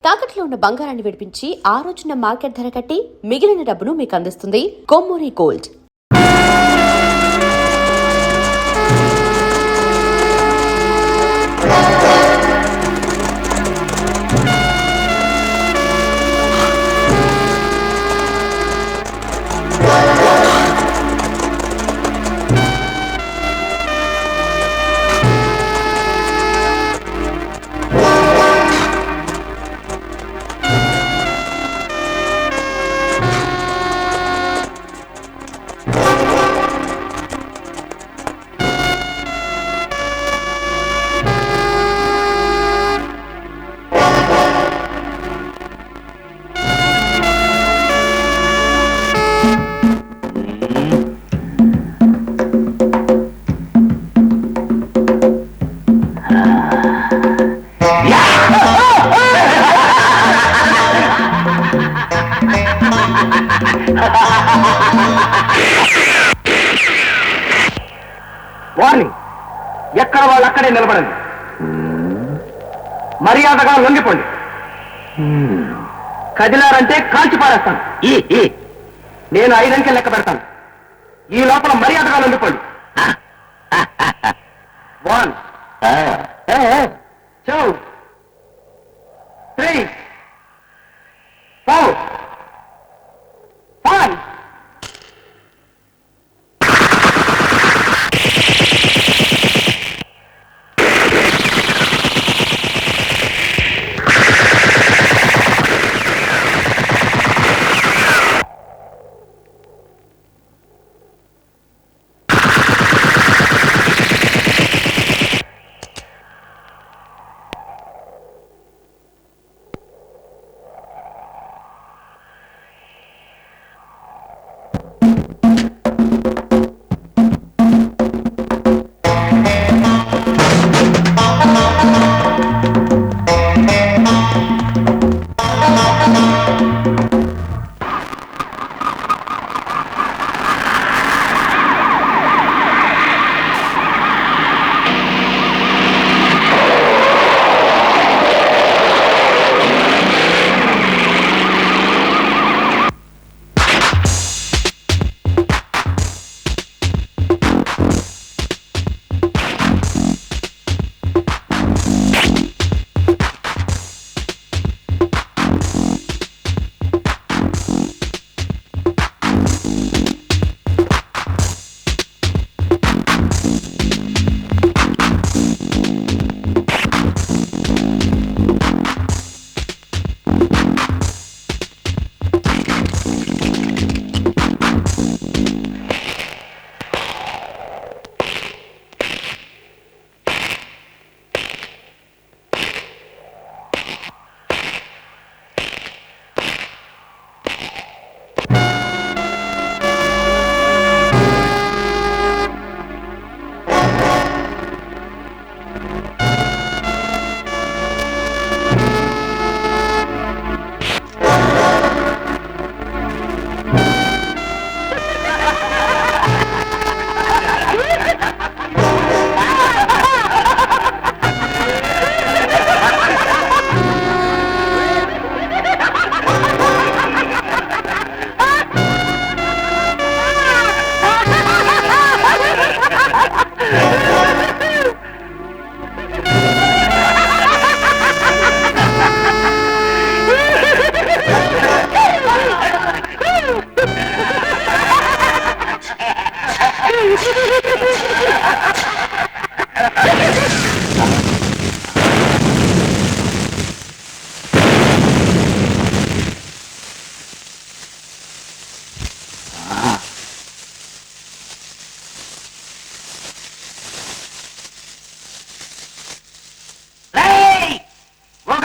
తాకట్లో ఉన్న బంగారాన్ని విడిపించి ఆ రోజున మార్కెట్ ధర కట్టి మిగిలిన డబ్బును మీకు అందిస్తుంది కొమ్మూరి గోల్డ్. వార్నింగ్, ఎక్కడ వాళ్ళు అక్కడే నిలబడండి. మర్యాదగా లొంగిపోండి. కదిలారంటే కాల్చి పారేస్తాను. నేను 5 అంకెలు లెక్క పెడతాను. ఈ లోపల మర్యాదగా లొంగిపోండి. 1 2 3 4 5.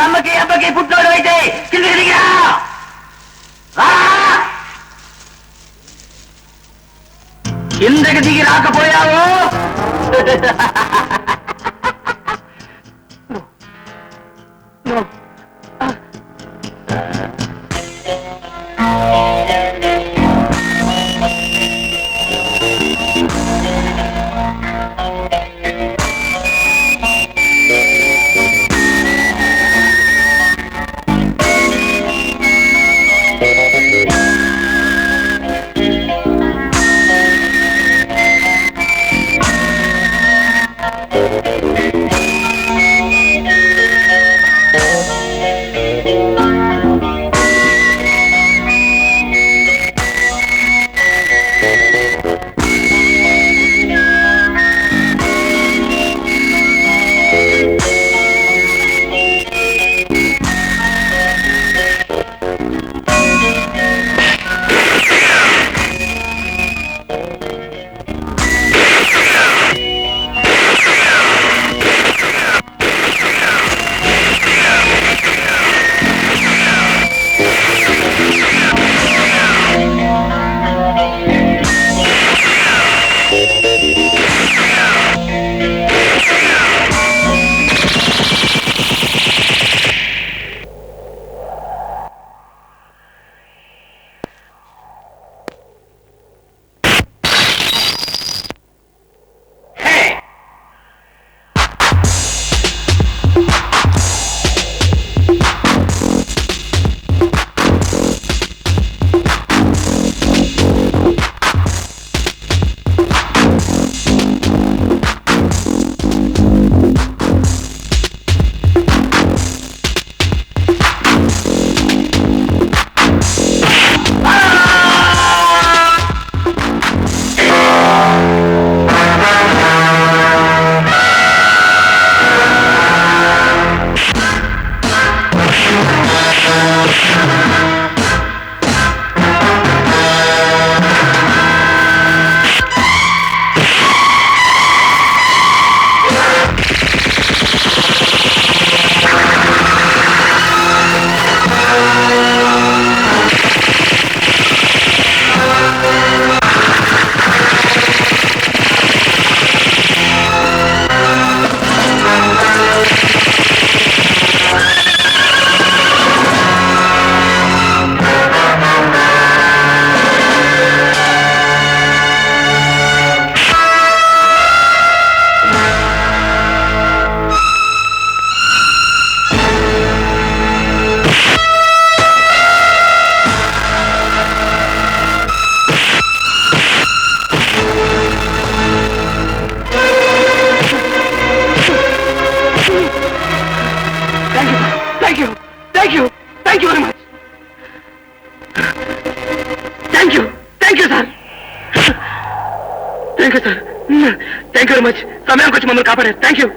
అమ్మకి అబ్బకి పుట్టినోడు అయితే కిందికి దిగిరా. కిందకి దిగి రాకపోయావు thank you very much. Thank you sir. Thank you sir. Thank you very much. సమయానికి వచ్చి మమ్మల్ని కాపాడారు. Thank you.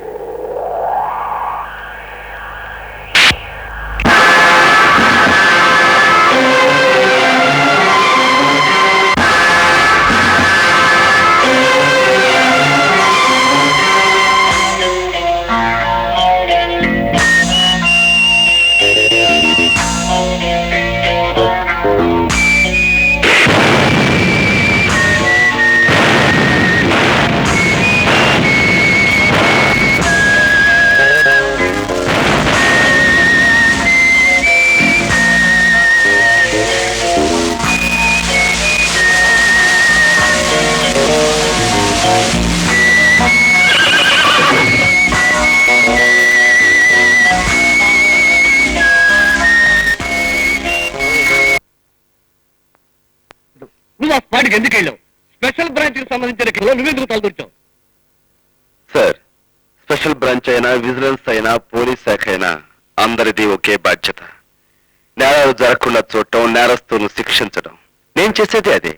వాటికి ఎందుకు వెళ్ళావు? స్పెషల్ బ్రాంచ్ కి సంబంధించిన కేసులో నువ్వెందుకు తలదూర్చావు? సార్, స్పెషల్ బ్రాంచ్ అయినా, విజిలెన్స్ అయినా, పోలీస్ శాఖ అయినా అందరిది ఒకే బాధ్యత. నేరాలు జరగకుండా చూడటం, నేరస్తులను శిక్షించడం. నేను చేసేది అదే.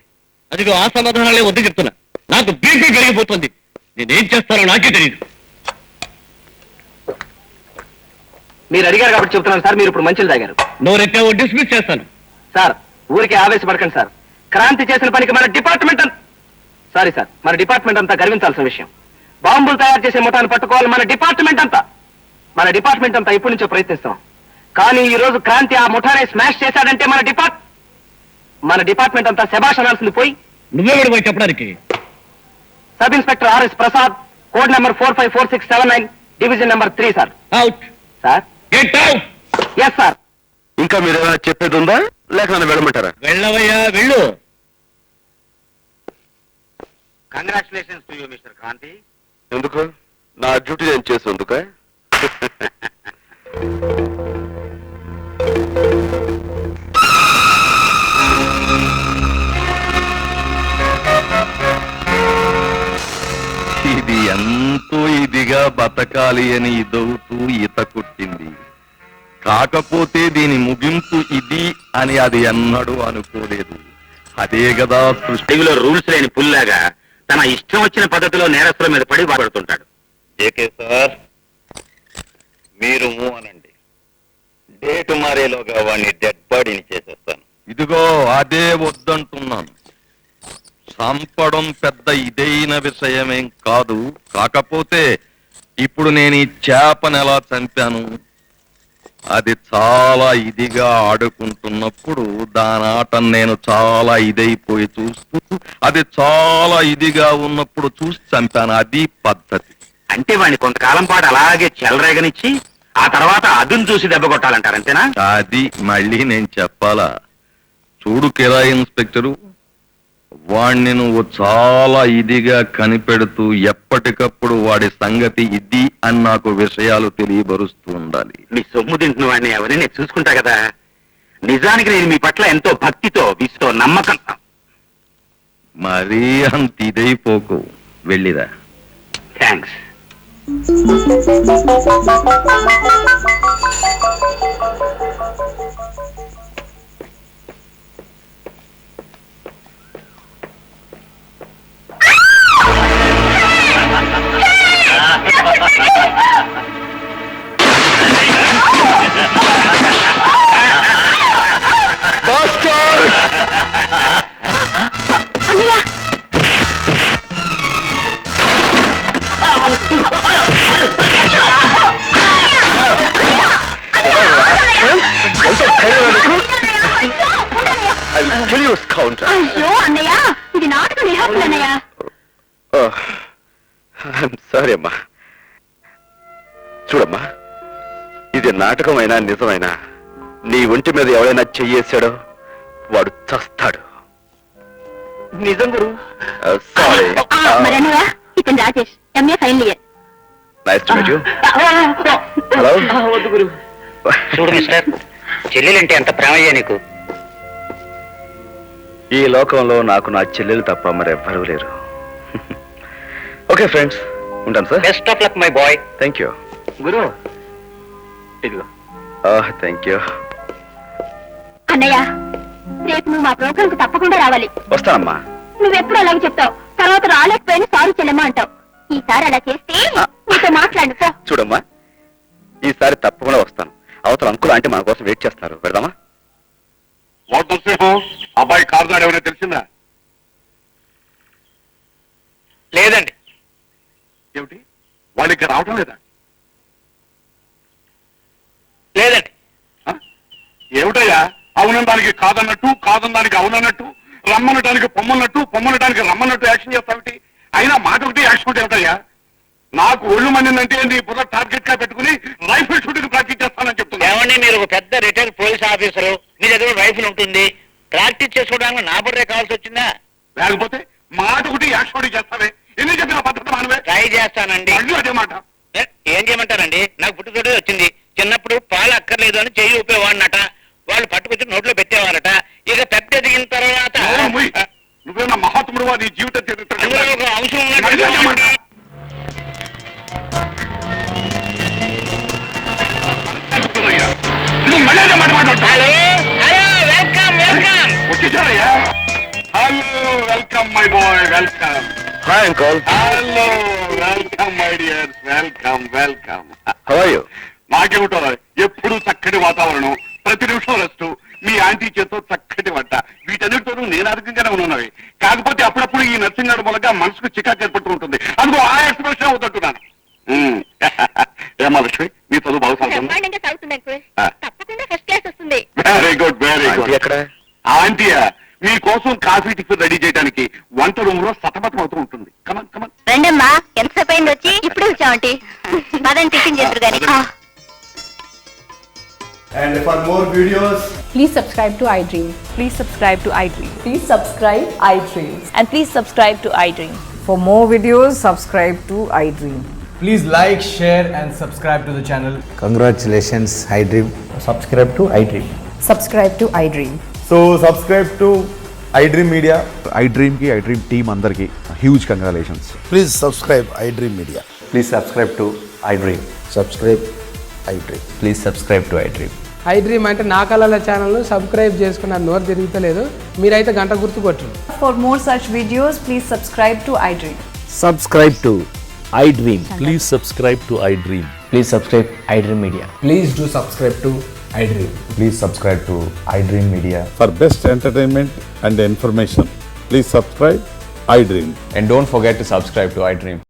అదిగో ఆ సమాధానాలే వద్దు చెప్తున్నా. నాకు బీపీ పెరిగిపోతుంది. నేనేం చేస్తానో నాకే తెలియదు. మీరు అడిగారు కాబట్టి చెప్తున్నాను సార్. మీరు ఇప్పుడు మంచిలు తాగారు. నువ్వు రెక్కావు డిస్మిస్ చేస్తాను సార్. ఊరికే ఆవేశపడకండి సార్. క్రాంతి చేసిన పనికి మన డిపార్ట్మెంట్ సారీ సార్, మన డిపార్ట్మెంట్ అంతా గర్వించాల్సిన విషయం. బాంబులు తయారు చేసే ముఠాను పట్టుకోవాలి మన డిపార్ట్మెంట్ అంతా ఇప్పటి నుంచో ప్రయత్నిస్తాం. కానీ ఈ రోజు క్రాంతి ఆ ముఠానే స్మాష్ చేశాడంటే మన డిపార్ట్మెంట్ అంతా శభాష్ అనాల్సింది పోయి నువ్వెవడు పోయి చెప్పడానికి. Sub inspector R S Prasad, code number 454679, division number 3 sir. Out sir. Get out. Yes sir. ఇంకా మీరు ఏమైనా చెప్పేది ఉందా, లేక నన్ను వెళ్ళమంటారా? వెళ్ళవయ్యా, వెళ్ళు. Congratulations to you mister Kranti. ఎందుకు? నా డ్యూటీ నేను చేసేందుక? ఇది ఎంతో ఇదిగా బతకాలి అని ఇదవుతూ ఈత కొట్టింది. కాకపోతే దీని ముగింపు ఇది అని అది ఎన్నడూ అనుకోలేదు. అదే కదా సృష్టిలో రూల్స్ లేని పుల్లాగా తన ఇష్టం వచ్చిన పద్ధతిలో నేరస్తుల మీద పడి వాడుతుంటాడు. జేకే సార్, మీరు మూవ్ అనండి. డేట్ మారేలోగా వాడిని డెడ్ బాడీని చేసేస్తాను. ఇదిగో అదే వద్దంటున్నాను. చంపడం పెద్ద ఇదైన విషయమేం కాదు. కాకపోతే ఇప్పుడు నేను ఈ చేపను ఎలా చంపాను, అది చాలా ఇదిగా ఆడుకుంటున్నప్పుడు దాని ఆటను నేను చాలా ఇదైపోయి చూస్తూ, అది చాలా ఇదిగా ఉన్నప్పుడు చూసి చంపాను. అది పద్ధతి. అంటే వాడిని కొంతకాలం పాటు అలాగే చెలరేగనిచ్చి ఆ తర్వాత అదును చూసి దెబ్బ కొట్టాలంటారు, అంతేనా? అది మళ్ళీ నేను చెప్పాలా? చూడు కిరాయి ఇన్స్పెక్టరు, వాణ్ణి నువ్వు చాలా ఇదిగా కనిపెడుతూ ఎప్పటికప్పుడు వాడి సంగతి ఇది అని నాకు విషయాలు తెలియబరుస్తూ ఉండాలి. మీ సొమ్ము తింటున్న వాడిని ఎవరిని నేను చూసుకుంటా కదా. నిజానికి నేను మీ పట్ల ఎంతో భక్తితో, విసుతో, నమ్మకం. మరీ అంత ఇదైపోకు. వెళ్ళిరా. థ్యాంక్స్. సారీ అమ్మా. చూడమ్మా, ఇది నాటకమైనా నిజమైనా నీ ఒంటి మీద ఎవరైనా చెయ్యేశాడో వాడు చస్తాడు. నిజం గురు. సారీ. ఇతను Rajesh, MA final year. Nice to meet you. Hello. వద్దు గురు. చూడు మిస్టర్, చెల్లెలంటే ఎంత ప్రేమయ్యా నీకు. ఈ లోకంలో నాకు నా చెల్లెలు తప్ప మరెవ్వరూ లేరు. ఓకే ఫ్రెండ్స్, ఉంటాను sir. Best of luck my boy. Thank you గురు, ఇదిగో. Thank you. అన్నయ్య, రేపు నువ్వు మా ప్రోగ్రామ్ కు తప్పకుండా రావాలి. వస్తానమ్మా. నువ్వెప్పుడు అలాగే చెప్తావు, తర్వాత రాలేకపోయినా సారీ చెల్లెమ్మా అంటావు. ఈసారి అలా చేస్తే నీతో మాట్లాడు పో. చూడమ్మా, ఈసారి తప్పకుండా వస్తాను. అవతల అంకుల్ అంటే మన కోసం వెయిట్ చేస్తారు. వెళ్దామా? అబ్బాయి కారుదాడు ఏమైనా తెలిసిందా? లేదండి. ఏమిటి, వాళ్ళకి రావటం లేదా? లేదండి. ఆ? ఏమిటయ్యా, అవునడానికి కాదన్నట్టు, కాదనడానికి అవునన్నట్టు, రమ్మనటానికి పొమ్మన్నట్టు, పొమ్మనటానికి రమ్మన్నట్టు యాక్షన్ చేస్తావిటి? అయినా మాట ఒకటి యాక్షన్ ఒకటి ఏమిటయ్యా? నాకు ఒళ్ళు మండిందంటే నీ బుర్ర టార్గెట్ గా పెట్టుకుని రైఫిల్ షూటింగ్ ప్రాక్టీస్ చేస్తానని చెప్తున్నా. ఏమండి, మీరు ఒక పెద్ద రిటైర్డ్ పోలీస్ ఆఫీసరు, మీ దగ్గర రైఫిల్ ఉంటుంది, ప్రాక్టీస్ చేసుకోవడానికి నా బుర్రే కావాల్సి వచ్చిందా? లేకపోతే మాట ఒకటి యాక్షన్ ఒకటి చేస్తావే. ఎన్ని చెప్పిన పద్ధతి మానవే. ట్రై చేస్తానండి. మళ్ళీ అదే మాట. ఏం చేయమంటారండి? నాకు పుట్టుతోటే వచ్చింది. చిన్నప్పుడు పాలు అక్కర్లేదు అని చెయ్యి ఊపేవాడినట, వాళ్ళు పట్టుకొచ్చి నోట్లో పెట్టేవారట. ఇక పెద్ద ఎదిగిన తర్వాత నువ్వేనా మహాత్ముడు నీ జీవిత చరిత్ర అందులో ఒక అంశం మళ్ళీ అదే మాట. ఉన్నట్టు నువ్వు మళ్ళీ అదే మాట మాట్లాడతావు. Hello hello, welcome welcome. వచ్చేసారయ్యా. Hello, welcome my boy, welcome. Hi uncle. Hello, welcome my dear, welcome welcome. How are you? నాకేమిటో ఎప్పుడు చక్కటి వాతావరణం, ప్రతి నిమిషం రెస్ట్, మీ ఆంటీ చేతో చక్కటి వంట, వీటన్నిటితోనూ నేను ఆరోగ్యంగానే ఉన్నవి. కాకపోతే అప్పుడప్పుడు ఈ నర్సింగ్ గారి మూలంగా మనసుకు చికాకు ఏర్పడుతూ ఉంటుంది. అందుకో ఆ ఎక్స్ప్రెషన్ అవుతుంటున్నాను. ఏమా లక్ష్మి, నీ చదువు బాగా సాగుతుంది? బ్రహ్మాండంగా సాగుతుంది అంకుల్. ఆ. తప్పకుండా ఫస్ట్ క్లాస్ వస్తుంది. Very good, very aunty good. ఎక్కడ? ఆంటీయా మీకోసం కాఫీ టిఫిన్ రెడీ చేయడానికి వంట రూమ్ లో సతమతం అవుతూ ఉంటుంది. Come on come on. రండమ్మా, ఎంతసేపు అయింది వచ్చి? ఇప్పుడే వచ్చామంటీ. పదండి టిఫిన్ చేద్దరు గాని. And for more videos, Please subscribe to iDream. Please subscribe to iDream. Please subscribe iDream. And please subscribe to iDream. For more videos, subscribe to iDream. please like, share and subscribe to the channel. Congratulations, iDream. Subscribe to iDream. Subscribe to iDream. So subscribe to iDream Media. iDream ki iDream team andarki huge congratulations. Please subscribe iDream Media. Please subscribe to iDream. Subscribe iDream. Please subscribe to iDream. iDream అంటే నా కళల channel subscribe చేసుకున్న నోరు తిరుగుతలేదు. మీరైతే గంట గుర్తు కొట్టండి. For more such videos, please subscribe to iDream. Subscribe to iDream. Please subscribe to iDream. Please subscribe iDream Media. Please do subscribe to iDream. Please subscribe to iDream Media. For best entertainment and information, please subscribe iDream. And don't forget to subscribe to iDream.